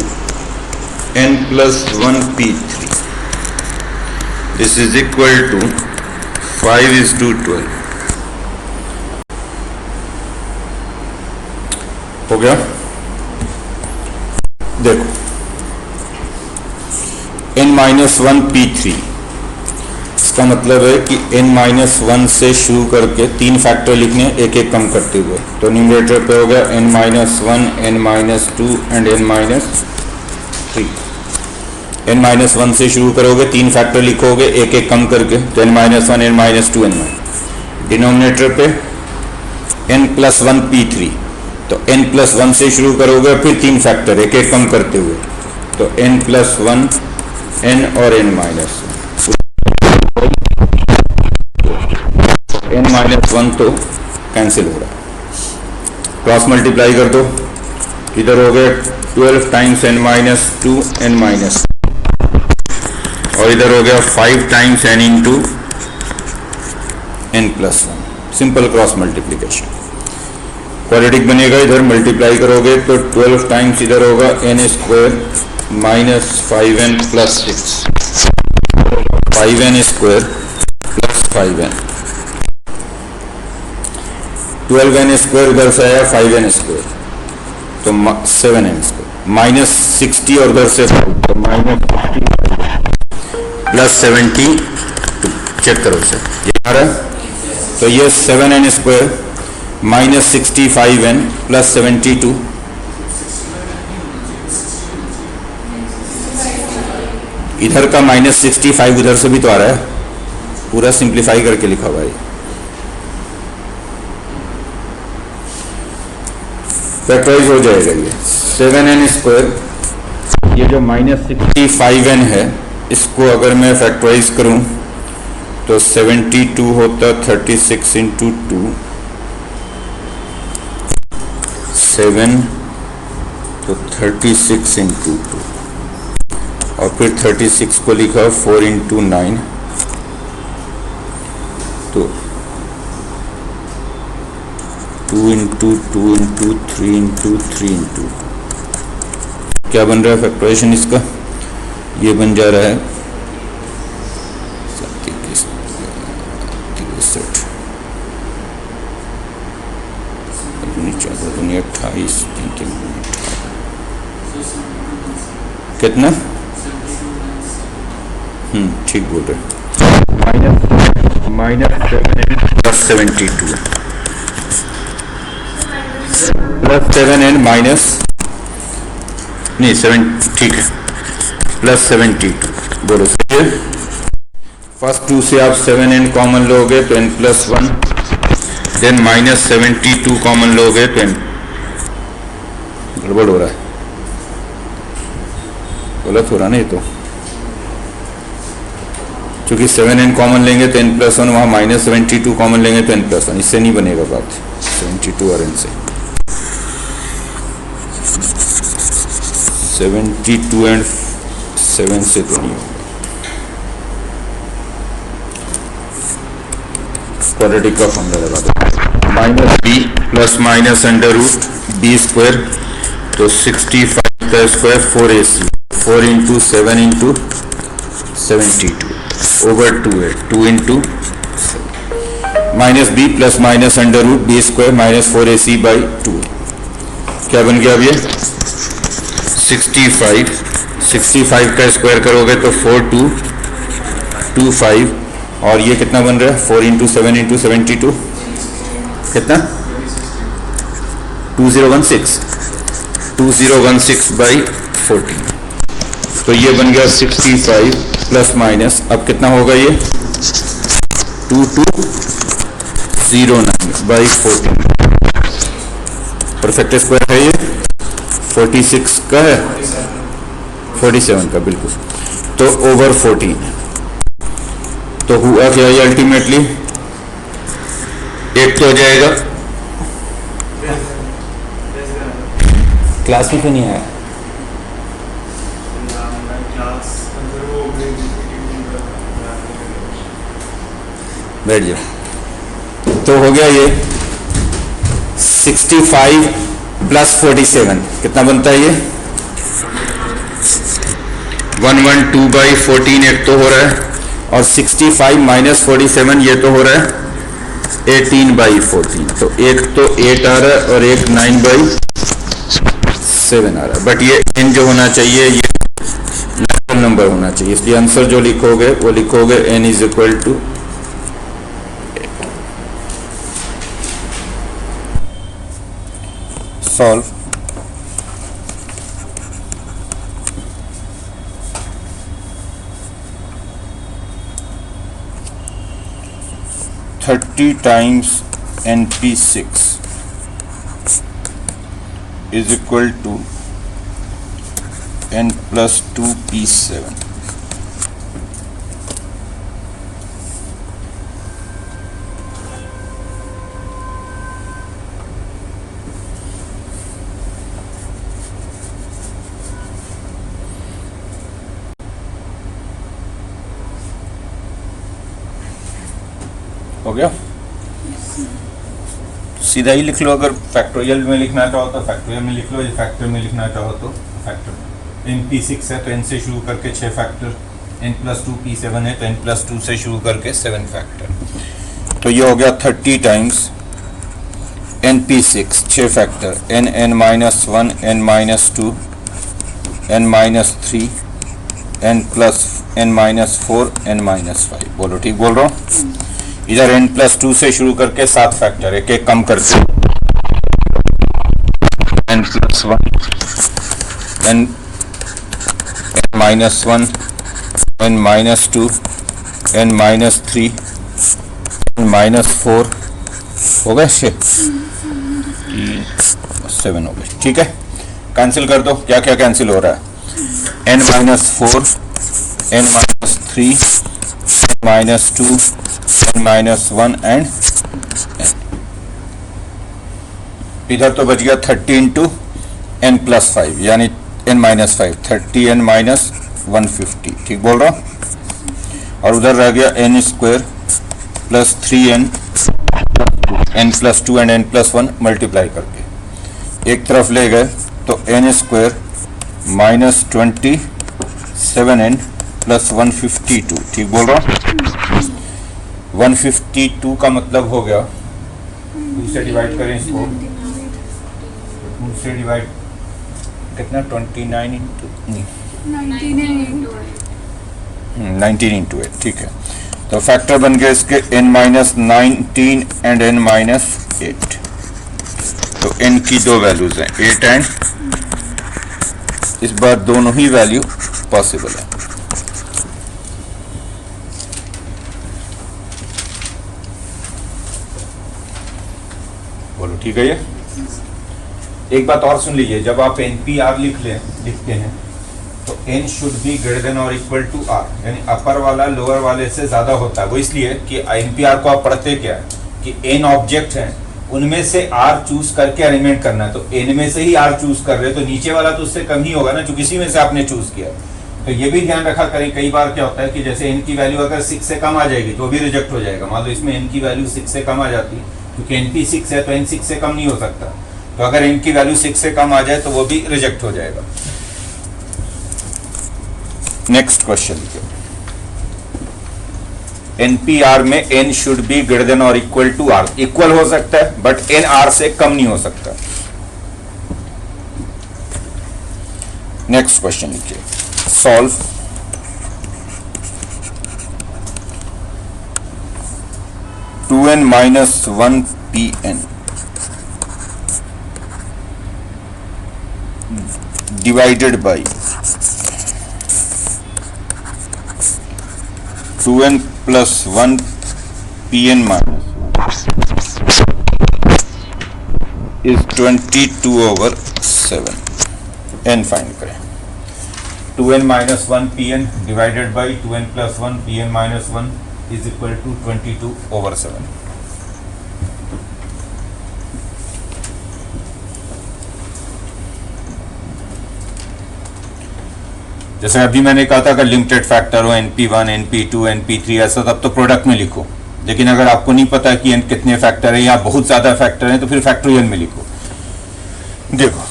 n plus 1 p3. This is equal to 5 is to 12. हो गया? देखो n minus 1 p3, इसका मतलब है कि n माइनस 1 से शुरू करके 3 फैक्टर लिखने एक एक कम करते हुए, तो न्यूमरेटर पे हो गया n minus 1, n minus 2 and n minus 3। n minus 1 से शुरू करोगे 3 फैक्टर लिखोगे एक एक कम करके, तो n minus 1, n minus 2, n minus, denominator पे n प्लस 1 p3, तो n प्लस 1 से शुरू करोगे फिर 3 फैक्टर एक एक कम करते हुए, तो n प्लस 1 n और n माइनस n माइनस 1 तो कैंसिल हो रहा है, क्रॉस मल्टीप्लाई कर दो, इधर हो गए 12 times n minus 2 n minus, और इधर हो गया 5 times n into n plus 1, simple cross multiplication, quadratic बनेगा, इधर मल्टीप्लाई करोगे तो 12 टाइम्स इधर होगा n square minus 5n plus 6, 5n square plus 5n, 12n square उधर से आया 5n स्क्वायर, तो 7n स्क्वायर माइनस 60 और उधर से 5, तो माइनस 65 प्लस 70, चेक करो सर ये आ रहा है, तो ये 7n square minus 65n plus 72, इधर का माइनस 65 उधर से भी तो आ रहा है, पूरा सिंप्लीफाई करके लिखा हुआ है, फैक्टराइज हो जाएगा ये 7n स्क्वायर, ये जो माइनस 65n है इसको अगर मैं फैक्टराइज करूं तो 72 होता 36 इंटू 2, 7 तो 36 इंटू 2, और फिर 36 को लिखा 4 इंटू 9, तो 2 इंटू 2 इंटू 3 इंटू 3 इंटू क्या बन रहा है फैक्टराइजेशन इसका, ये बन जा रहा है 28 कितना, ठीक बोल रहे, माइनस 72 प्लस 7 एंड माइनस नहीं 7, ठीक है, प्लस 72 बोलो सही है। फर्स्ट 2 से आप 7 एंड कॉमन लोगे तो n plus 1, then minus 72 common लोगे तो n, गड़बड़ हो रहा है, गलत हो रहा ना ये तो, क्योंकि 7n कॉमन लेंगे तो n प्लस 1, वहाँ माइनस 72 कॉमन लेंगे तो n प्लस 1, इससे नहीं बनेगा बात, 72 और n से 72 एंड 7 से तो नहीं होगा। क्वाड्रेटिक का फॉर्मूला लगा दो, minus b plus minus under root B square, तो 65 का square 4ac, 4 into 7 into 72 over 2 है, 2 into minus B plus minus under root B square minus 4ac by 2, क्या बन गया अब ये 65 का स्क्वायर करोगे तो 4225, और ये कितना बन रहा है 4 इंटू 7 इंटू 72 कितना 2016 बाई 14, तो ये बन गया 65 प्लस माइनस, अब कितना होगा ये 2209 बाई 14, परफेक्ट स्क्वायर है ये, 46 का है 47 का बिल्कुल, तो ओवर 14, तो हुआ क्या ये अल्टीमेटली 8 तो हो जाएगा, क्लास में क्यों नहीं आया, बैठ जाओ, तो हो गया ये 65 प्लस 47 कितना बनता है ये 112 बाई 14 एक तो हो रहा है, और 65 माइनस 47 ये तो हो रहा है 18 बाई 14, तो एक तो 8 आ रहा है और एक 9 बाई 7 आ रहा है, बट ये n जो होना चाहिए ये नेचुरल नंबर होना चाहिए, इसलिए आंसर जो लिखोगे वो लिखोगे n is equal to 8। Solve, thirty times NP6 is equal to n plus 2p7, हो गया, सीधा ही लिख लो, अगर फैक्टोरियल में लिखना चाहो तो फैक्टोरियल में लिख लो, फैक्टर में लिखना चाहो तो फैक्टर। NP6 है तो n से शुरू करके 6 फैक्टर, n प्लस 2p7 है तो n प्लस 2 से शुरू करके 7 फैक्टर, तो ये हो गया 30 times NP6 6 factor n minus 1 n minus 2 n minus 3 n plus n minus 4 n minus 5, बोलो ठीक बोल रहा हूँ, इधर n प्लस 2 से शुरू करके 7 फैक्टर, एक एक कम करते n plus 1 n minus 1 n minus 2 n minus 3 n minus 4 हो गए 7 हो गए, ठीक है, कैंसिल कर दो, क्या क्या कैंसिल हो रहा है n minus 4 n minus 3 n minus 2 n minus 1 and इधर तो बच गया 30 इंटू n प्लस 5 यानी n माइनस 5, 30 n माइनस 150, ठीक बोल रहा हूँ। और उधर रह गया n square plus 3n n+2 and n+1 multiply करके एक तरफ ले गए तो n square minus 27n plus 152, ठीक बोल रहा हूँ। 152 का मतलब हो गया 2 से डिवाइड करें इसको, 2 से डिवाइड कितना 29 इंटू 19 इंटू 8, ठीक है। तो फैक्टर बन गया इसके n-19 एंड n-8। तो n की दो वैल्यूज हैं 8 एंड, इस बार दोनों ही वैल्यू पॉसिबल है। बोलो ठीक है। ये एक बात और सुन लीजिए, जब आप NP-R लिखते हैं तो n should be greater than और इक्वल टू r, यानी अपर वाला लोअर वाले से ज्यादा होता है। वो इसलिए कि NP-R को आप पढ़ते क्या है कि n ऑब्जेक्ट हैं, उनमें से r चूज करके अरेंजमेंट करना है। तो n में से ही r चूज कर रहे हो तो नीचे वाला तो उससे कम ही होगा ना, जो किसी में से आपने चूज किया। तो ये भी ध्यान रखा करें, कई बार क्या होता है कि जैसे n की वैल्यू अगर 6 से कम आ जाएगी तो भी रिजेक्ट हो जाएगा। मान लो इसमें n की वैल्यू 6 से कम आ जाती है, क्योंकि NP 6 है तो n 6 से कम नहीं हो सकता। तो अगर n की वैल्यू 6 से कम आ जाए तो वो भी रिजेक्ट हो जाएगा। नेक्स्ट क्वेश्चन, NP-R में n should be greater than और इक्वल टू r, इक्वल हो सकता है बट n r से कम नहीं हो सकता। नेक्स्ट क्वेश्चन लिखिए, solve two n minus 1 pn divided by 2n plus 1 pn minus 1 is 22/7। n find करें। 2n minus 1 pn divided by 2n plus 1 pn minus 1 is equal to 22/7। जैसे अभी मैंने कहा था अगर लिमिटेड फैक्टर हो NP1 NP2 NP3 ऐसा, तब तो प्रोडक्ट में लिखो। लेकिन अगर आपको नहीं पता कि n कितने फैक्टर है या बहुत ज्यादा फैक्टर है तो फिर फैक्टोरियल में लिखो। देखो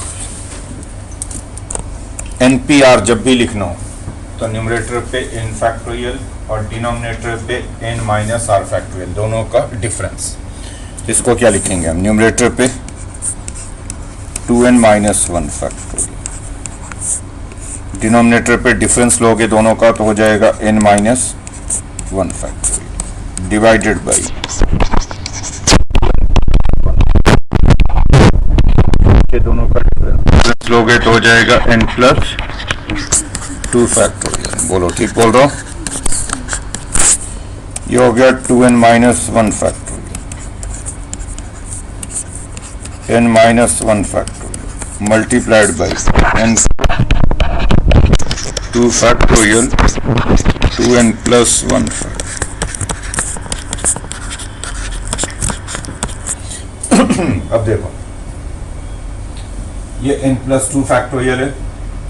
NP-R जब भी लिखना हो तो न्यूमरेटर पे n फैक्टोरियल और डिनोमिनेटर पे n माइनस r फैक्टोरियल, दोनों का डिफरेंस। इसको क्या लिखेंगे हम, न्यूमरेटर पे 2n माइनस 1 फैक्टोरियल, डिनोमिनेटर पे डिफरेंस लोगे दोनों का तो हो जाएगा n minus 1 factorial divided by ये दोनों का डिफरेंस लोगे तो हो जाएगा n प्लस 2 फैक्टोरियल। बोलो ठीक बोल रहा हूँ। ये हो गया 2n minus 1 factorial n minus 1 factorial multiplied by n 2 factorial 2n plus 1 अब देखो ये n प्लस 2 फैक्टोरियल है,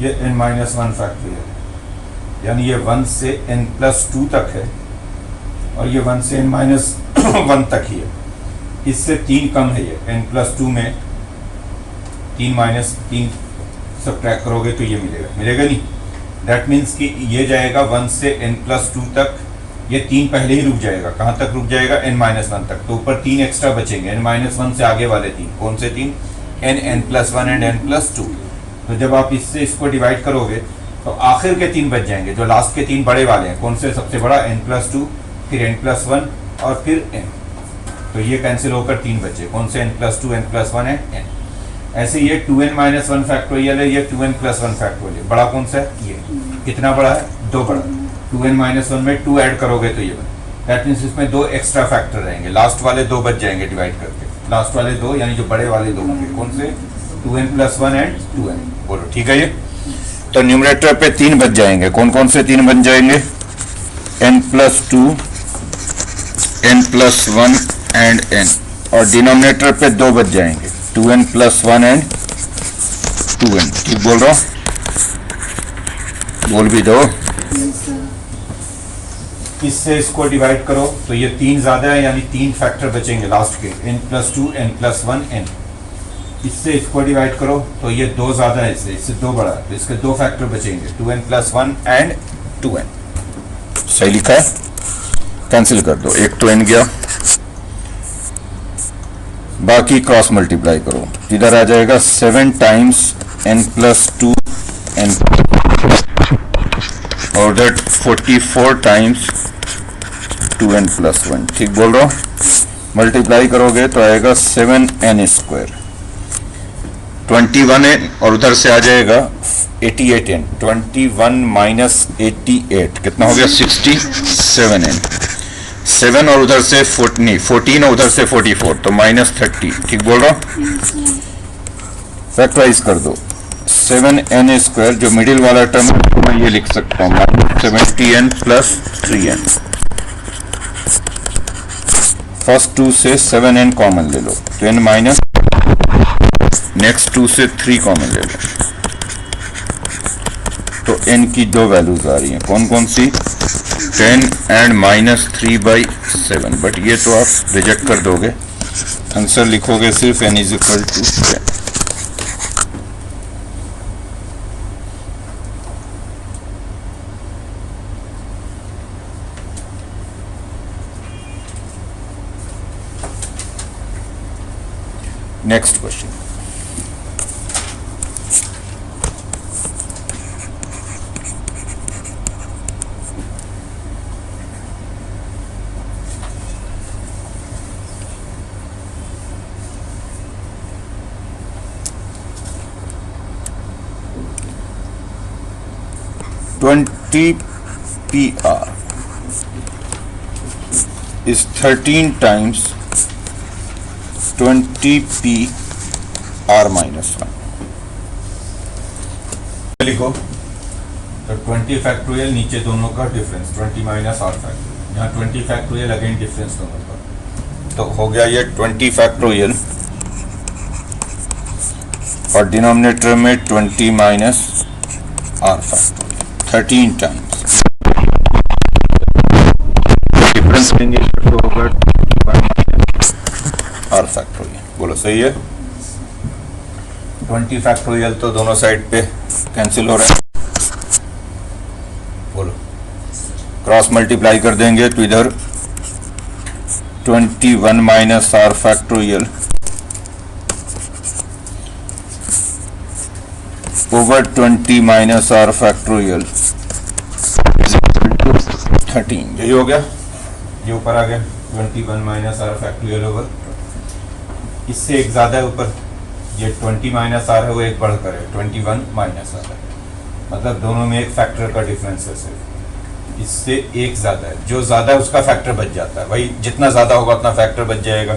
ये n माइनस 1 फैक्टोरियल है, यानी ये 1 से n प्लस 2 तक है और ये 1 से n माइनस 1 तक ही है। इससे 3 कम है, ये n प्लस 2 में 3 माइनस 3 सब्ट्रैक्ट करोगे तो ये मिलेगा नहीं। दैट मीन्स कि ये जाएगा 1 से n प्लस 2 तक, ये 3 पहले ही रुक जाएगा। कहाँ तक रुक जाएगा, n माइनस 1 तक। तो ऊपर 3 एक्स्ट्रा बचेंगे, n माइनस 1 से आगे वाले 3। कौन से 3, n plus 1 and n plus 2। तो जब आप इससे इसको डिवाइड करोगे तो आखिर के 3 बच जाएंगे, जो लास्ट के 3 बड़े वाले हैं। कौन से, सबसे बड़ा n प्लस 2, फिर n प्लस 1 और फिर n। तो ये कैंसिल होकर 3 बचे। कौन से, n plus 2, n plus 1 and n। ऐसे ये 2n माइनस 1 फैक्टोरियल है, ये 2n प्लस 1 फैक्टोरियल। बड़ा कौन सा है, ये। कितना बड़ा है, 2 बड़ा। 2n माइनस 1 में 2 ऐड करोगे तो ये बना। दैट मीन्स इसमें 2 एक्स्ट्रा फैक्टर रहेंगे, लास्ट वाले 2 बच जाएंगे डिवाइड करके। लास्ट वाले 2 यानी जो बड़े वाले 2 होंगे। कौन से, 2n प्लस 1 एंड 2n। बोलो ठीक है। ये तो न्यूमरेटर पे 3 बच जाएंगे। कौन कौन से 3 बन जाएंगे, n plus 2, n plus 1 and n। और डिनोमिनेटर पे 2 बच जाएंगे, 2n प्लस 1 एंड 2n। ठीक बोल रहा हूँ। बोल भी दो। इससे इसको डिवाइड करो तो ये 3 ज्यादा है, यानी 3 फैक्टर बचेंगे लास्ट के, n+2 n+1 n। इससे इसको डिवाइड करो तो ये 2 ज्यादा है, इससे 2 बड़ा है, तो इसके 2 फैक्टर बचेंगे, 2n+1 एंड 2n। सही लिखा है, कैंसिल कर दो, एक तो n गया, बाकी क्रॉस मल्टीप्लाई करो, इधर आ जाएगा 7 टाइम्स n+2 n और दैट 44 टाइम्स 2n+1। ठीक बोल रहा हूं? मल्टीप्लाई करोगे तो आएगा 7n², 21n, और उधर से आ जाएगा 88n। 21 माइनस 88 कितना हो गया? 67n। 7 और उधर से 14 और उधर से 44, तो -30। ठीक बोल रहा हूं? फैक्टराइज कर दो, 7n² जो मिडिल वाला टर्म मैं ये लिख सकता हूँ, -70n + 3n। फर्स्ट 2 से 7n कॉमन ले लो, तो n माइनस, नेक्स्ट 2 से 3 कॉमन ले लो, तो n की 2 वैल्यूज आ रही हैं। कौन कौन सी? 10 एंड -3/7। बट ये तो आप रिजेक्ट कर दोगे, आंसर लिखोगे सिर्फ n = 10। Next question, PR is 13 times 20PR-1। लिखो तो 20 फैक्टोरियल, नीचे दोनों का डिफरेंस 20 माइनस R फैक्टोरियल, यहाँ 20 फैक्टोरियल अगेन डिफरेंस दोनों का, तो हो गया ये 20 फैक्टोरियल और डिनोमिनेटर में 20 minus R factorial 13 times. Difference लेंगे तो होगा R फैक्टोरियल। बोलो सही है? 20 फैक्टोरियल तो दोनों साइड पे कैंसिल हो रहा है। बोलो, क्रॉस मल्टीप्लाई कर देंगे तो इधर 21 minus R factorial over 20 minus R factorial 13। यही हो गया, ये ऊपर आ गया 21 माइनस R फैक्टोरियल ओवर, इससे एक ज्यादा है ऊपर, ये 20 माइनस R है, वो एक बढ़कर है 21 माइनस R है, मतलब दोनों में एक फैक्टर का डिफरेंस है सिर्फ, इससे एक ज्यादा है, जो ज्यादा है उसका फैक्टर बच जाता है, भाई जितना ज्यादा होगा उतना फैक्टर बच जाएगा,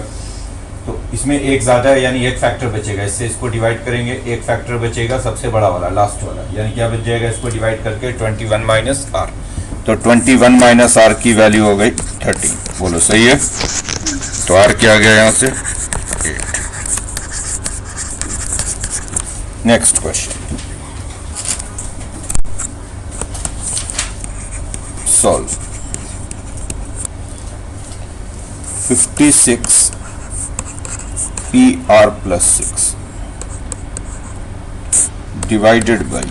तो इसमें एक ज्यादा है यानी एक फैक्टर बचेगा, इससे इसको डिवाइड करेंगे, एक फैक्टर बचेगा सबसे बड़ा वाला, लास्ट वाला, यानी क्या बच जाएगा? इसको डिवाइड करके 21 माइनस R, तो 21 माइनस R की वैल्यू हो गई 13। बोलो सही है? तो R क्या आ गया यहाँ से? 8। Next question, solve 56 PR + 6 divided by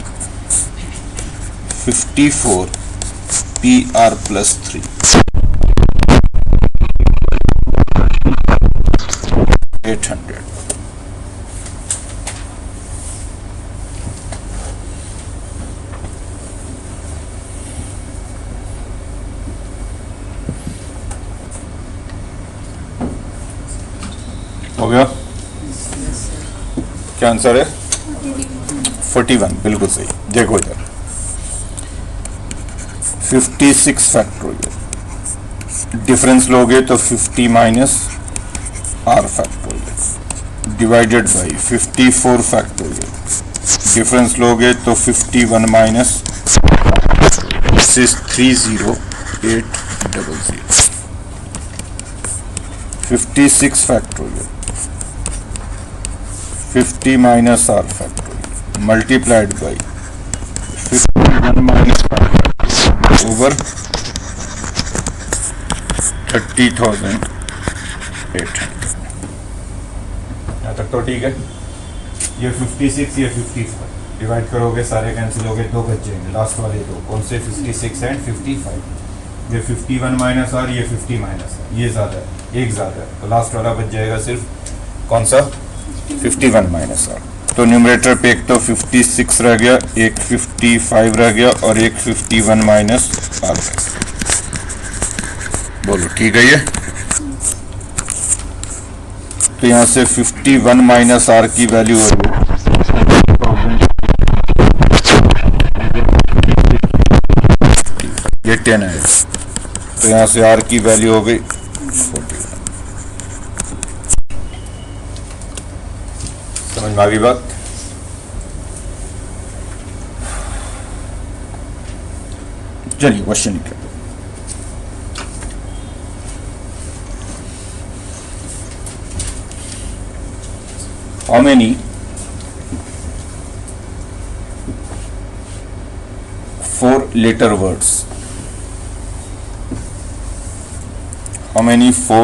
54 PR + 3 800। हो गया? क्या आंसर है? 41, बिल्कुल सही। देखो इधर 56 फैक्टोरियल, डिफरेंस लोगे तो 50 minus R factorial divided by 54 factorial, difference लोगे तो 51 minus 30800। 56 factorial 50 minus R factorial multiplied by 50 51 minus over 30,800। यहाँ तक तो ठीक है। ये 56 ये 55 डिवाइड करोगे सारे कैंसिल हो गए, दो बच जाएंगे लास्ट वाले दो, कौन से 56 एंड 55। ये 51 माइनस आर, ये 50 माइनस आर, ये ज़्यादा है, एक ज़्यादा है, तो लास्ट वाला बच जाएगा सिर्फ कौन सा 51 माइनस आर। तो न्यूमरेटर पे एक तो 56 रह गया, एक 55 रह गया और एक 51 माइनस आर। बोलो ठीक है ये। तो यहाँ से 51 माइनस आर की वैल्यू हो गई ये 10 है, तो यहाँ से आर की वैल्यू हो गई 41। समझ में आ गई बात। चलिए क्वेश्चन लिखते हैं। How many 4-letter words? How many 4